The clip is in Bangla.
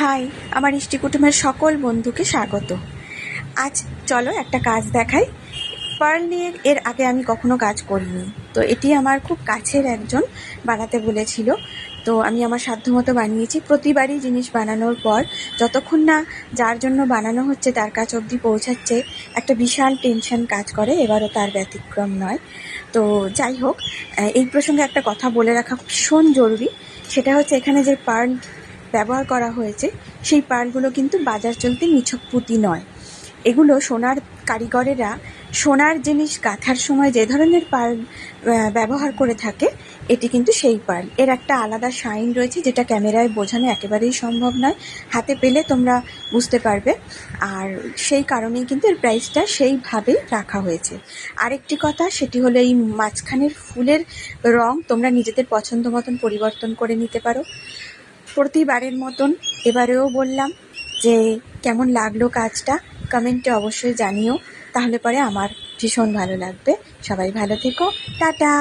হাই, আমার ইষ্টি কুটুমের সকল বন্ধুকে স্বাগত। আজ চলো একটা কাজ দেখাই। পার্ল নিয়ে এর আগে আমি কখনো কাজ করিনি, তো এটি আমার খুব কাছের একজন বানাতে বলেছিল, তো আমি আমার সাধ্যমতো বানিয়েছি। প্রতিবারই জিনিস বানানোর পর যতক্ষণ না যার জন্য বানানো হচ্ছে তার কাছে অবধি পৌঁছাচ্ছে একটা বিশাল টেনশন কাজ করে, এবারও তার ব্যতিক্রম নয়। তো যাই হোক, এই প্রসঙ্গে একটা কথা বলে রাখা ভীষণ জরুরি। সেটা হচ্ছে এখানে যে পার্ল ব্যবহার করা হয়েছে সেই পার্লগুলো কিন্তু বাজার চলতি নিছক পুঁতি নয়। এগুলো সোনার কারিগরেরা সোনার জিনিস গাঁথার সময় যে ধরনের পার্ল ব্যবহার করে থাকে, এটি কিন্তু সেই পার্ল। এর একটা আলাদা শাইন রয়েছে যেটা ক্যামেরায় বোঝানো একেবারেই সম্ভব নয়, হাতে পেলে তোমরা বুঝতে পারবে। আর সেই কারণেই কিন্তু এর প্রাইসটা সেইভাবেই রাখা হয়েছে। আরেকটি কথা, সেটি হলো এই মাঝখানের ফুলের রং তোমরা নিজেদের পছন্দ মতন পরিবর্তন করে নিতে পারো। প্রতিবারের মতন এবারেও বললাম যে কেমন লাগলো কাজটা কমেন্টে অবশ্যই জানিও, তাহলে পরে আমার ভীষণ ভালো লাগবে। সবাই ভালো থেকো, টাটা।